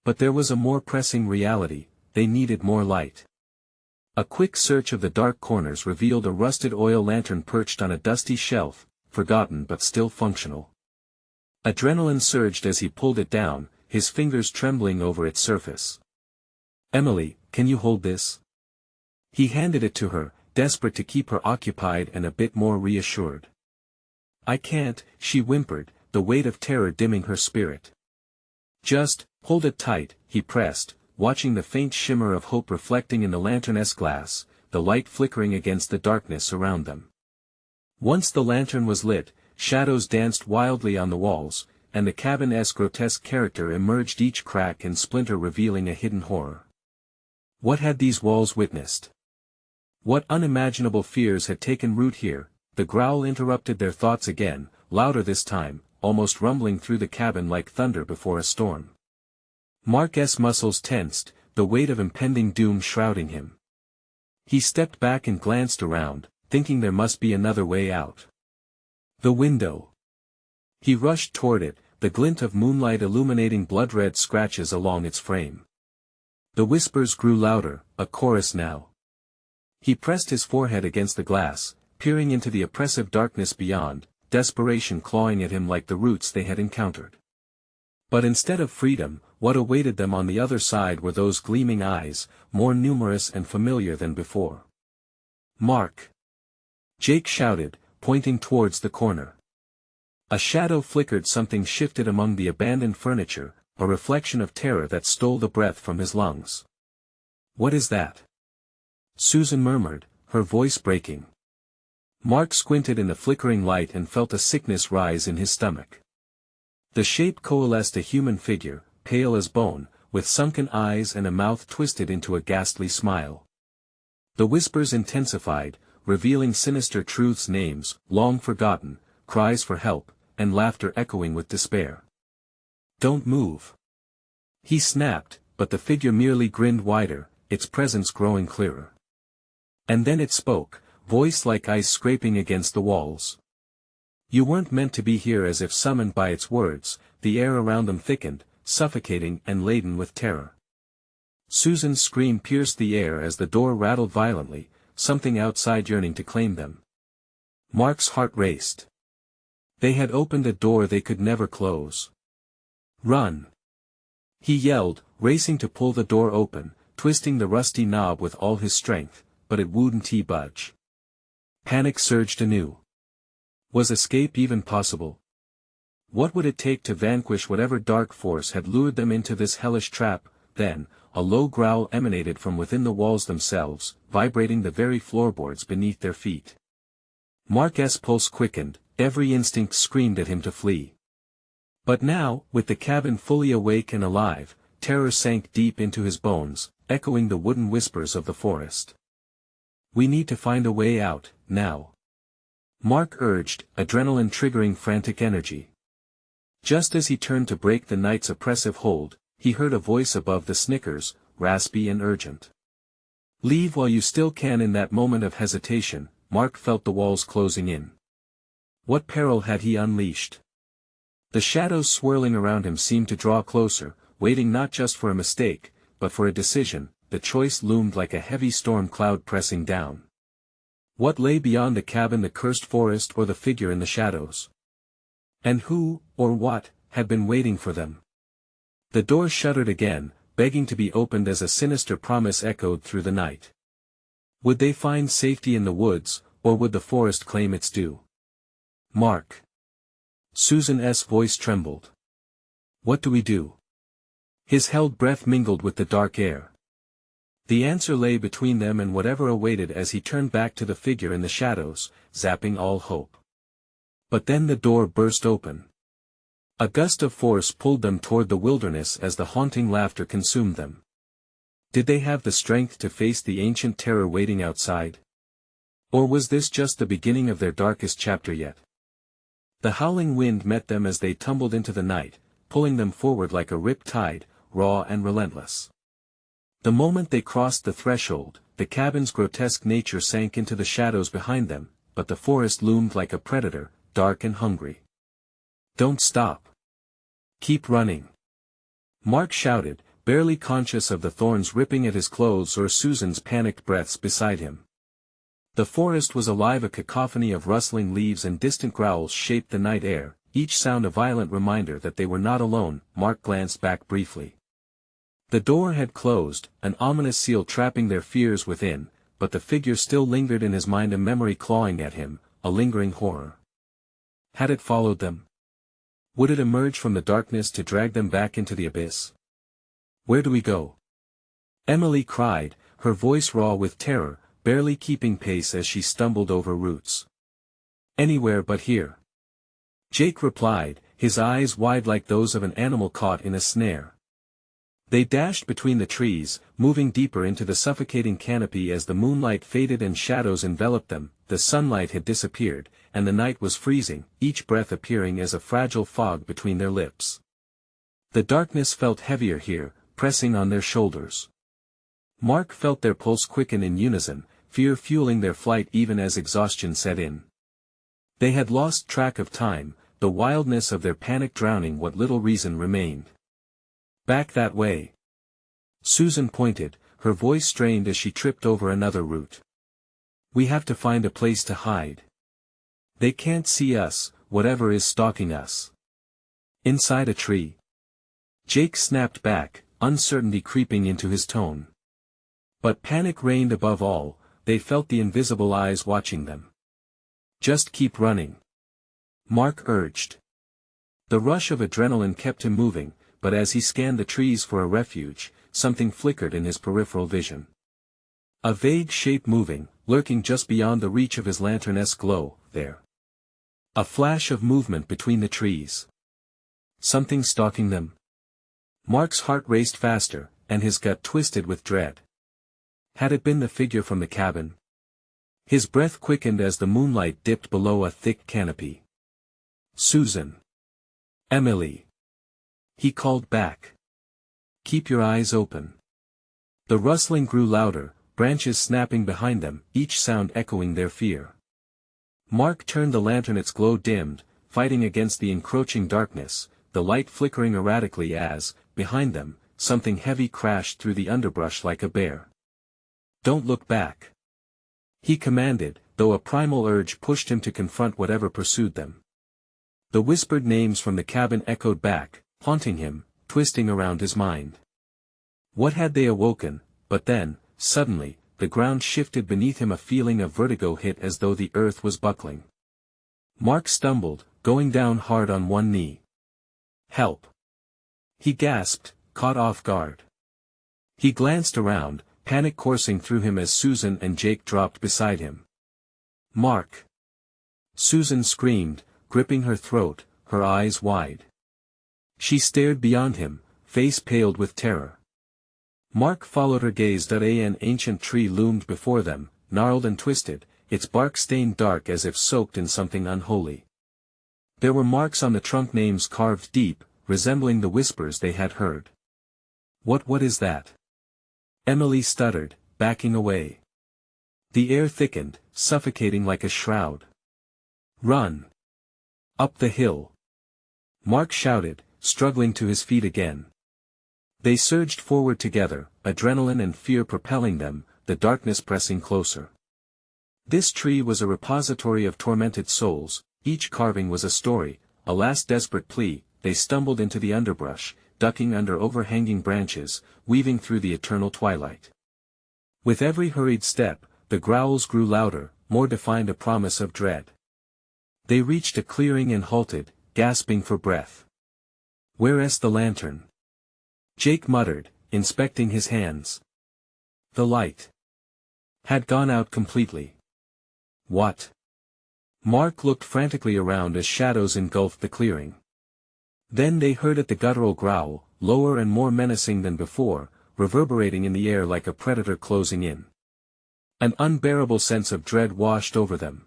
But there was a more pressing reality: they needed more light. A quick search of the dark corners revealed a rusted oil lantern perched on a dusty shelf, forgotten but still functional. Adrenaline surged as he pulled it down, his fingers trembling over its surface. "Emily, can you hold this?" He handed it to her, desperate to keep her occupied and a bit more reassured. "I can't," she whimpered, the weight of terror dimming her spirit. "Just hold it tight," he pressed, watching the faint shimmer of hope reflecting in the lantern's glass, the light flickering against the darkness around them. Once the lantern was lit, shadows danced wildly on the walls, and the cabin's grotesque character emerged, each crack and splinter revealing a hidden horror. What had these walls witnessed? What unimaginable fears had taken root here? The growl interrupted their thoughts again, louder this time, almost rumbling through the cabin like thunder before a storm. Mark's muscles tensed, the weight of impending doom shrouding him. He stepped back and glanced around, thinking there must be another way out. The window. He rushed toward it, the glint of moonlight illuminating blood-red scratches along its frame. The whispers grew louder, a chorus now. He pressed his forehead against the glass, peering into the oppressive darkness beyond, desperation clawing at him like the roots they had encountered. But instead of freedom, what awaited them on the other side were those gleaming eyes, more numerous and familiar than before. "Mark!" Jake shouted, pointing towards the corner. A shadow flickered, something shifted among the abandoned furniture, a reflection of terror that stole the breath from his lungs. "What is that?" Susan murmured, her voice breaking. Mark squinted in the flickering light and felt a sickness rise in his stomach. The shape coalesced, a human figure, pale as bone, with sunken eyes and a mouth twisted into a ghastly smile. The whispers intensified, revealing sinister truths, names, long forgotten, cries for help, and laughter echoing with despair. "Don't move!" He snapped, but the figure merely grinned wider, its presence growing clearer. And then it spoke, voice like ice scraping against the walls. "You weren't meant to be here." As if summoned by its words, the air around them thickened, suffocating and laden with terror. Susan's scream pierced the air as the door rattled violently, something outside yearning to claim them. Mark's heart raced. They had opened a door they could never close. "Run!" he yelled, racing to pull the door open, twisting the rusty knob with all his strength, but it wouldn't budge. Panic surged anew. Was escape even possible? What would it take to vanquish whatever dark force had lured them into this hellish trap? Then, a low growl emanated from within the walls themselves, vibrating the very floorboards beneath their feet. Mark's pulse quickened, every instinct screamed at him to flee. But now, with the cabin fully awake and alive, terror sank deep into his bones, echoing the wooden whispers of the forest. "We need to find a way out, now," Mark urged, adrenaline triggering frantic energy. Just as he turned to break the night's oppressive hold, he heard a voice above the snickers, raspy and urgent. "Leave while you still can." In that moment of hesitation, Mark felt the walls closing in. What peril had he unleashed? The shadows swirling around him seemed to draw closer, waiting not just for a mistake, but for a decision. The choice loomed like a heavy storm cloud pressing down. What lay beyond the cabin, the cursed forest or the figure in the shadows? And who, or what, had been waiting for them? The door shuddered again, begging to be opened as a sinister promise echoed through the night. Would they find safety in the woods, or would the forest claim its due? "Mark." Susan's voice trembled. "What do we do?" His held breath mingled with the dark air. The answer lay between them and whatever awaited as he turned back to the figure in the shadows, zapping all hope. But then the door burst open. A gust of force pulled them toward the wilderness as the haunting laughter consumed them. Did they have the strength to face the ancient terror waiting outside? Or was this just the beginning of their darkest chapter yet? The howling wind met them as they tumbled into the night, pulling them forward like a rip tide, raw and relentless. The moment they crossed the threshold, the cabin's grotesque nature sank into the shadows behind them, but the forest loomed like a predator, dark and hungry. "Don't stop. Keep running," Mark shouted, barely conscious of the thorns ripping at his clothes or Susan's panicked breaths beside him. The forest was alive, a cacophony of rustling leaves and distant growls shaped the night air, each sound a violent reminder that they were not alone. Mark glanced back briefly. The door had closed, an ominous seal trapping their fears within, but the figure still lingered in his mind, a memory clawing at him, a lingering horror. Had it followed them? Would it emerge from the darkness to drag them back into the abyss? "Where do we go?" Emily cried, her voice raw with terror, barely keeping pace as she stumbled over roots. "Anywhere but here," Jake replied, his eyes wide like those of an animal caught in a snare. They dashed between the trees, moving deeper into the suffocating canopy as the moonlight faded and shadows enveloped them. The sunlight had disappeared, and the night was freezing, each breath appearing as a fragile fog between their lips. The darkness felt heavier here, pressing on their shoulders. Mark felt their pulse quicken in unison, fear fueling their flight even as exhaustion set in. They had lost track of time, the wildness of their panic drowning what little reason remained. "Back that way." Susan pointed, her voice strained as she tripped over another root. "We have to find a place to hide. They can't see us, whatever is stalking us." "Inside a tree." Jake snapped back, uncertainty creeping into his tone. But panic reigned above all. They felt the invisible eyes watching them. "Just keep running," Mark urged. The rush of adrenaline kept him moving, but as he scanned the trees for a refuge, something flickered in his peripheral vision. A vague shape moving, lurking just beyond the reach of his lantern's glow, there. A flash of movement between the trees. Something stalking them? Mark's heart raced faster, and his gut twisted with dread. Had it been the figure from the cabin? His breath quickened as the moonlight dipped below a thick canopy. "Susan. Emily." He called back. "Keep your eyes open." The rustling grew louder, branches snapping behind them, each sound echoing their fear. Mark turned the lantern, its glow dimmed, fighting against the encroaching darkness, the light flickering erratically as, behind them, something heavy crashed through the underbrush like a bear. "Don't look back," he commanded, though a primal urge pushed him to confront whatever pursued them. The whispered names from the cabin echoed back, haunting him, twisting around his mind. What had they awoken? But then, suddenly, the ground shifted beneath him, a feeling of vertigo hit as though the earth was buckling. Mark stumbled, going down hard on one knee. "Help!" he gasped, caught off guard. He glanced around, panic coursing through him as Susan and Jake dropped beside him. "Mark!" Susan screamed, gripping her throat, her eyes wide. She stared beyond him, face paled with terror. Mark followed her gaze. An ancient tree loomed before them, gnarled and twisted, its bark stained dark as if soaked in something unholy. There were marks on the trunk, names carved deep, resembling the whispers they had heard. What is that?" Emily stuttered, backing away. The air thickened, suffocating like a shroud. "Run! Up the hill!" Mark shouted, struggling to his feet again. They surged forward together, adrenaline and fear propelling them, the darkness pressing closer. This tree was a repository of tormented souls, each carving was a story, a last desperate plea. They stumbled into the underbrush, ducking under overhanging branches, weaving through the eternal twilight. With every hurried step, the growls grew louder, more defined, a promise of dread. They reached a clearing and halted, gasping for breath. "Where's the lantern?" Jake muttered, inspecting his hands. The light had gone out completely. "What?" Mark looked frantically around as shadows engulfed the clearing. Then they heard it, the guttural growl, lower and more menacing than before, reverberating in the air like a predator closing in. An unbearable sense of dread washed over them.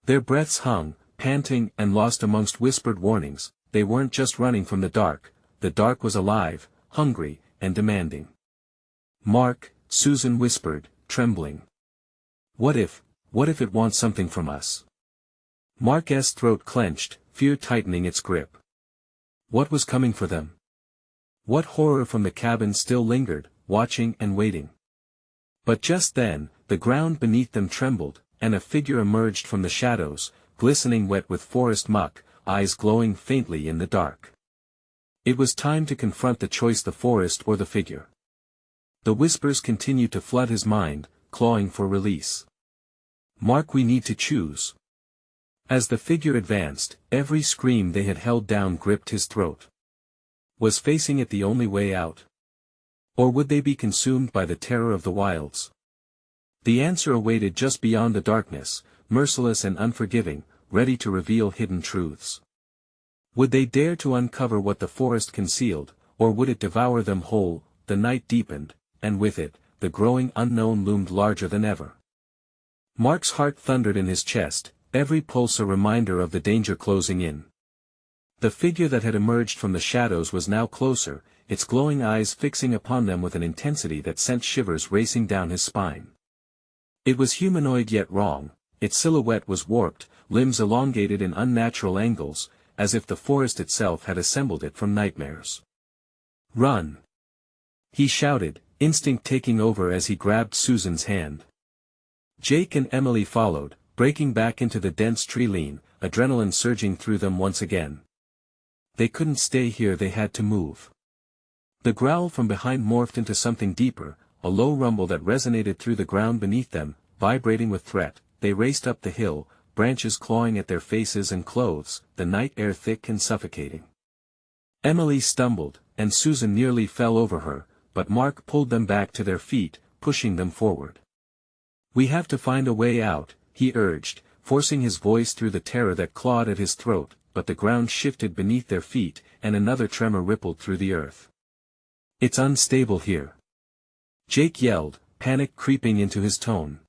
Their breaths hung, panting and lost amongst whispered warnings. They weren't just running from the dark was alive, hungry, and demanding. "Mark," Susan whispered, trembling. What if it wants something from us?" Mark's throat clenched, fear tightening its grip. What was coming for them? What horror from the cabin still lingered, watching and waiting? But just then, the ground beneath them trembled, and a figure emerged from the shadows, glistening wet with forest muck, eyes glowing faintly in the dark. It was time to confront the choice, the forest or the figure. The whispers continued to flood his mind, clawing for release. "Mark, we need to choose." As the figure advanced, every scream they had held down gripped his throat. Was facing it the only way out? Or would they be consumed by the terror of the wilds? The answer awaited just beyond the darkness, merciless and unforgiving, ready to reveal hidden truths. Would they dare to uncover what the forest concealed, or would it devour them whole? The night deepened, and with it, the growing unknown loomed larger than ever. Mark's heart thundered in his chest, every pulse a reminder of the danger closing in. The figure that had emerged from the shadows was now closer, its glowing eyes fixing upon them with an intensity that sent shivers racing down his spine. It was humanoid yet wrong, its silhouette was warped, limbs elongated in unnatural angles, as if the forest itself had assembled it from nightmares. "Run!" he shouted, instinct taking over as he grabbed Susan's hand. Jake and Emily followed, breaking back into the dense tree lean, adrenaline surging through them once again. They couldn't stay here, they had to move. The growl from behind morphed into something deeper, a low rumble that resonated through the ground beneath them, vibrating with threat. They raced up the hill, branches clawing at their faces and clothes, the night air thick and suffocating. Emily stumbled, and Susan nearly fell over her, but Mark pulled them back to their feet, pushing them forward. "We have to find a way out," he urged, forcing his voice through the terror that clawed at his throat, but the ground shifted beneath their feet, and another tremor rippled through the earth. "It's unstable here," Jake yelled, panic creeping into his tone.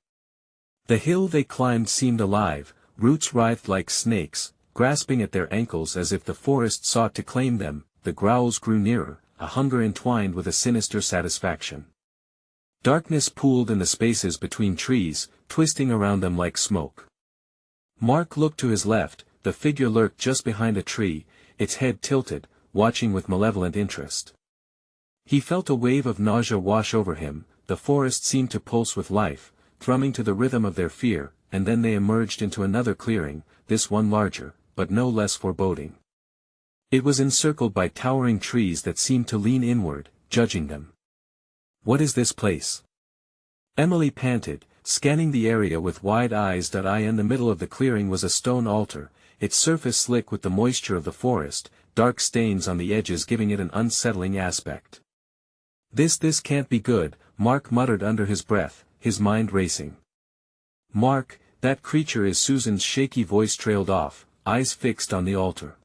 The hill they climbed seemed alive, roots writhed like snakes, grasping at their ankles as if the forest sought to claim them. The growls grew nearer, a hunger entwined with a sinister satisfaction. Darkness pooled in the spaces between trees, twisting around them like smoke. Mark looked to his left, the figure lurked just behind a tree, its head tilted, watching with malevolent interest. He felt a wave of nausea wash over him, the forest seemed to pulse with life, thrumming to the rhythm of their fear, and then they emerged into another clearing, this one larger, but no less foreboding. It was encircled by towering trees that seemed to lean inward, judging them. "What is this place?" Emily panted, scanning the area with wide eyes. In the middle of the clearing was a stone altar, its surface slick with the moisture of the forest, dark stains on the edges giving it an unsettling aspect. This can't be good," Mark muttered under his breath, his mind racing. "Mark, that creature is..." Susan's shaky voice trailed off, eyes fixed on the altar.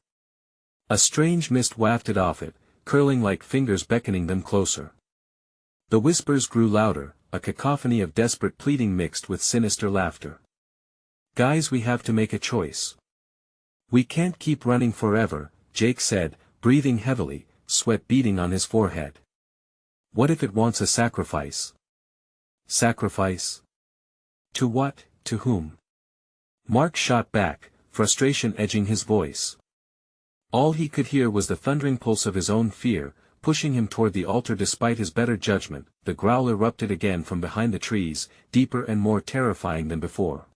A strange mist wafted off it, curling like fingers beckoning them closer. The whispers grew louder, a cacophony of desperate pleading mixed with sinister laughter. "Guys, we have to make a choice. We can't keep running forever," Jake said, breathing heavily, sweat beading on his forehead. "What if it wants a sacrifice?" "Sacrifice? To what, to whom?" Mark shot back, frustration edging his voice. All he could hear was the thundering pulse of his own fear, pushing him toward the altar despite his better judgment. The growl erupted again from behind the trees, deeper and more terrifying than before.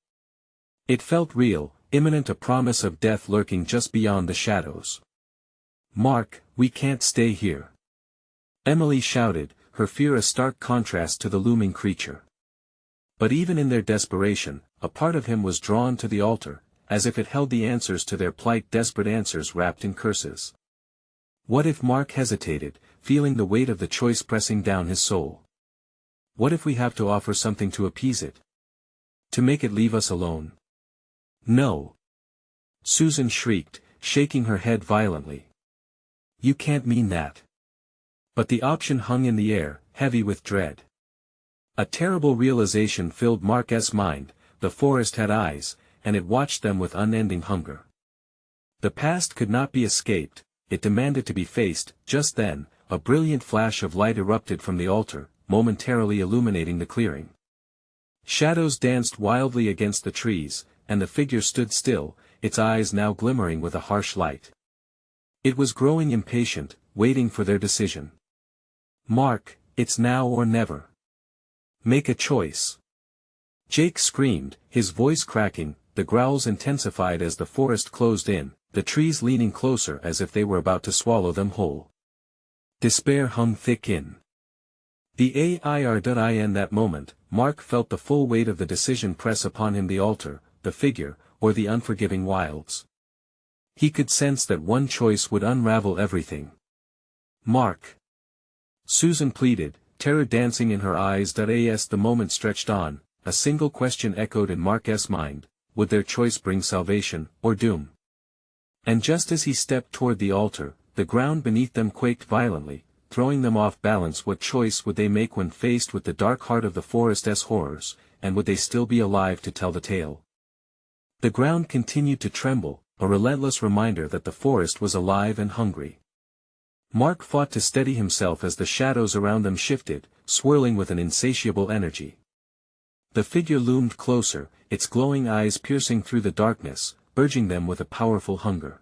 It felt real, imminent, a promise of death lurking just beyond the shadows. "Mark, we can't stay here," Emily shouted, her fear a stark contrast to the looming creature. But even in their desperation, a part of him was drawn to the altar, as if it held the answers to their plight, desperate answers wrapped in curses. What if Mark hesitated, feeling the weight of the choice pressing down his soul? What if we have to offer something to appease it? To make it leave us alone? "No!" Susan shrieked, shaking her head violently. "You can't mean that." But the option hung in the air, heavy with dread. A terrible realization filled Mark's mind: the forest had eyes, and it watched them with unending hunger. The past could not be escaped, it demanded to be faced. Just then, a brilliant flash of light erupted from the altar, momentarily illuminating the clearing. Shadows danced wildly against the trees, and the figure stood still, its eyes now glimmering with a harsh light. It was growing impatient, waiting for their decision. "Mark, it's now or never. Make a choice." Jake screamed, his voice cracking. The growls intensified as the forest closed in, the trees leaning closer as if they were about to swallow them whole. Despair hung thick in the air. In that moment, Mark felt the full weight of the decision press upon him: the altar, the figure, or the unforgiving wilds. He could sense that one choice would unravel everything. "Mark!" Susan pleaded, terror dancing in her eyes. As the moment stretched on, a single question echoed in Mark's mind: would their choice bring salvation, or doom? And just as he stepped toward the altar, the ground beneath them quaked violently, throwing them off balance. What choice would they make when faced with the dark heart of the forest's horrors, and would they still be alive to tell the tale? The ground continued to tremble, a relentless reminder that the forest was alive and hungry. Mark fought to steady himself as the shadows around them shifted, swirling with an insatiable energy. The figure loomed closer, its glowing eyes piercing through the darkness, urging them with a powerful hunger.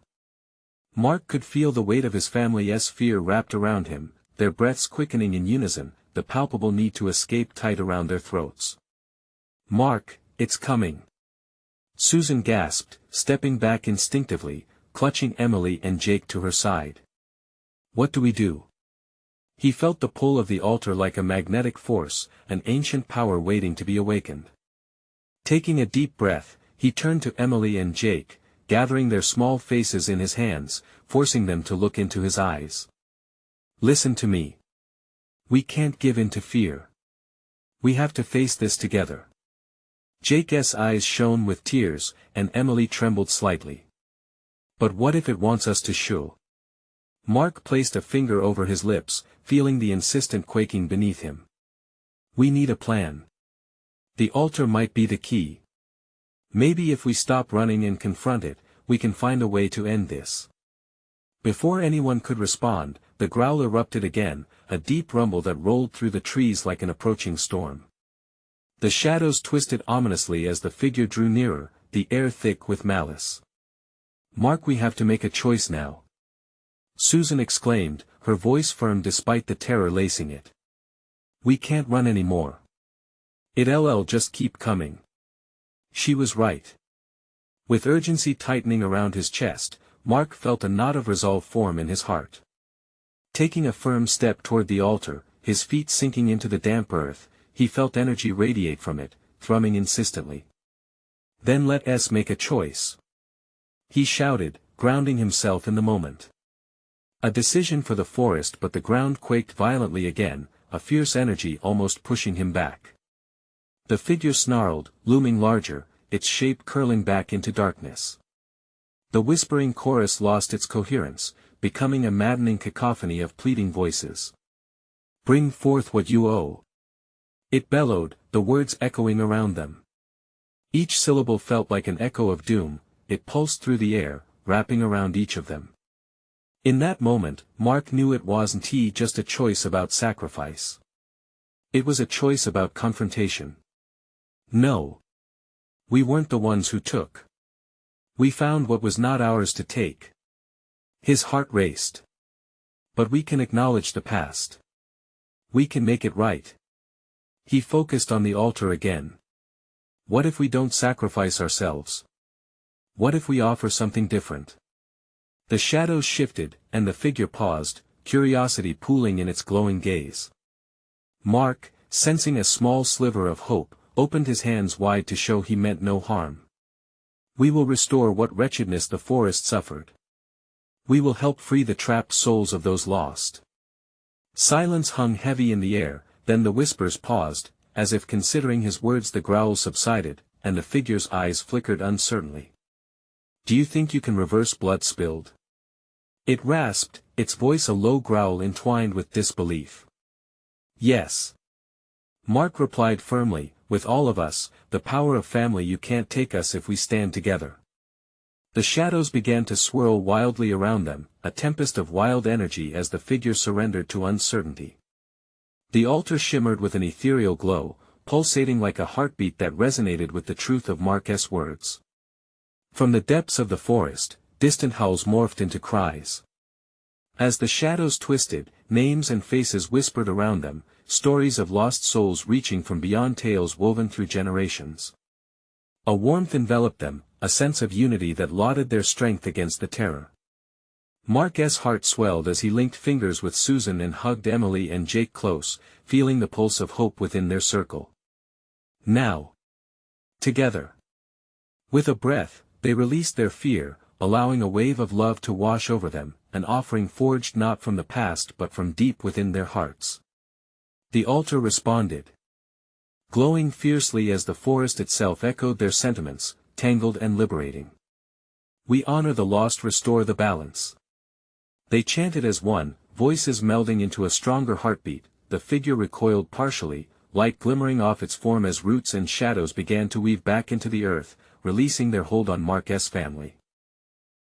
Mark could feel the weight of his family's fear wrapped around him, their breaths quickening in unison, the palpable need to escape tight around their throats. "Mark, it's coming!" Susan gasped, stepping back instinctively, clutching Emily and Jake to her side. "What do we do?" He felt the pull of the altar like a magnetic force, an ancient power waiting to be awakened. Taking a deep breath, he turned to Emily and Jake, gathering their small faces in his hands, forcing them to look into his eyes. "Listen to me. We can't give in to fear. We have to face this together." Jake's eyes shone with tears, and Emily trembled slightly. "But what if it wants us to show?" Mark placed a finger over his lips, feeling the insistent quaking beneath him. "We need a plan. The altar might be the key. Maybe if we stop running and confront it, we can find a way to end this." Before anyone could respond, the growl erupted again, a deep rumble that rolled through the trees like an approaching storm. The shadows twisted ominously as the figure drew nearer, the air thick with malice. "Mark, we have to make a choice now," Susan exclaimed, her voice firm despite the terror lacing it. "We can't run anymore. It'll just keep coming." She was right. With urgency tightening around his chest, Mark felt a knot of resolve form in his heart. Taking a firm step toward the altar, his feet sinking into the damp earth, he felt energy radiate from it, thrumming insistently. "Then let us make a choice," he shouted, grounding himself in the moment. A decision for the forest, but the ground quaked violently again, a fierce energy almost pushing him back. The figure snarled, looming larger, its shape curling back into darkness. The whispering chorus lost its coherence, becoming a maddening cacophony of pleading voices. "Bring forth what you owe." It bellowed, the words echoing around them. Each syllable felt like an echo of doom. It pulsed through the air, wrapping around each of them. In that moment, Mark knew it wasn't just a choice about sacrifice. It was a choice about confrontation. No. We weren't the ones who took. We found what was not ours to take. His heart raced. But we can acknowledge the past. We can make it right. He focused on the altar again. What if we don't sacrifice ourselves? What if we offer something different? The shadows shifted, and the figure paused, curiosity pooling in its glowing gaze. Mark, sensing a small sliver of hope, opened his hands wide to show he meant no harm. "We will restore what wretchedness the forest suffered. We will help free the trapped souls of those lost." Silence hung heavy in the air, then the whispers paused, as if considering his words. The growls subsided, and the figure's eyes flickered uncertainly. "Do you think you can reverse blood spilled?" It rasped, its voice a low growl entwined with disbelief. "Yes." Mark replied firmly, "With all of us, the power of family. You can't take us if we stand together." The shadows began to swirl wildly around them, a tempest of wild energy as the figure surrendered to uncertainty. The altar shimmered with an ethereal glow, pulsating like a heartbeat that resonated with the truth of Mark's words. From the depths of the forest, distant howls morphed into cries. As the shadows twisted, names and faces whispered around them, stories of lost souls reaching from beyond, tales woven through generations. A warmth enveloped them, a sense of unity that lauded their strength against the terror. Mark's heart swelled as he linked fingers with Susan and hugged Emily and Jake close, feeling the pulse of hope within their circle. Now. Together. With a breath, they released their fear, allowing a wave of love to wash over them, an offering forged not from the past but from deep within their hearts. The altar responded. Glowing fiercely as the forest itself echoed their sentiments, tangled and liberating. "We honor the lost, restore the balance." They chanted as one, voices melding into a stronger heartbeat. The figure recoiled partially, light glimmering off its form as roots and shadows began to weave back into the earth, releasing their hold on Mark's family.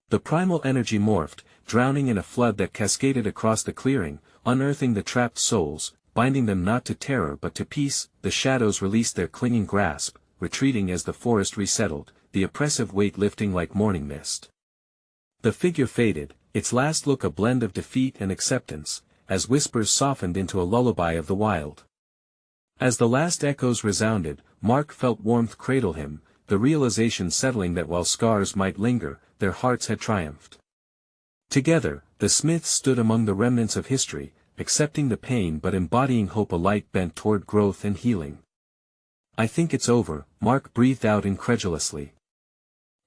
The primal energy morphed, drowning in a flood that cascaded across the clearing, unearthing the trapped souls, binding them not to terror but to peace. The shadows released their clinging grasp, retreating as the forest resettled, the oppressive weight lifting like morning mist. The figure faded, its last look a blend of defeat and acceptance, as whispers softened into a lullaby of the wild. As the last echoes resounded, Mark felt warmth cradle him, the realization settling that while scars might linger, their hearts had triumphed. Together, the Smiths stood among the remnants of history, accepting the pain but embodying hope, a light bent toward growth and healing. "I think it's over," Mark breathed out incredulously.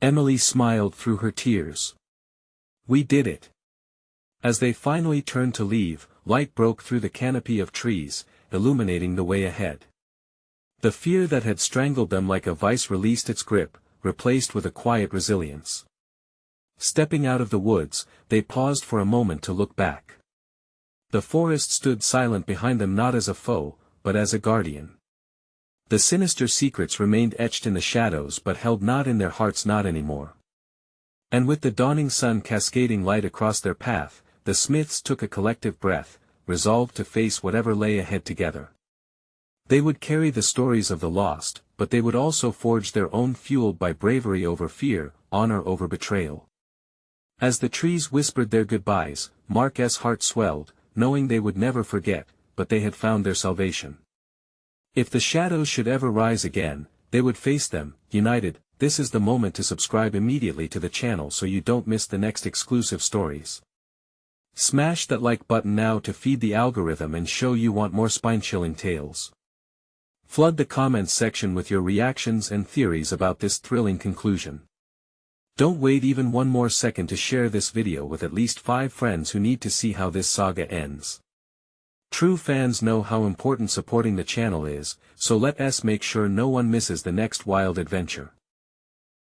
Emily smiled through her tears. "We did it." As they finally turned to leave, light broke through the canopy of trees, illuminating the way ahead. The fear that had strangled them like a vice released its grip, replaced with a quiet resilience. Stepping out of the woods, they paused for a moment to look back. The forest stood silent behind them, not as a foe, but as a guardian. The sinister secrets remained etched in the shadows but held not in their hearts, not anymore. And with the dawning sun cascading light across their path, the Smiths took a collective breath, resolved to face whatever lay ahead together. They would carry the stories of the lost, but they would also forge their own, fueled by bravery over fear, honor over betrayal. As the trees whispered their goodbyes, Mark's heart swelled, knowing they would never forget, but they had found their salvation. If the shadows should ever rise again, they would face them, united. This is the moment to subscribe immediately to the channel so you don't miss the next exclusive stories. Smash that like button now to feed the algorithm and show you want more spine-chilling tales. Flood the comments section with your reactions and theories about this thrilling conclusion. Don't wait even one more second to share this video with at least 5 friends who need to see how this saga ends. True fans know how important supporting the channel is, so let us make sure no one misses the next wild adventure.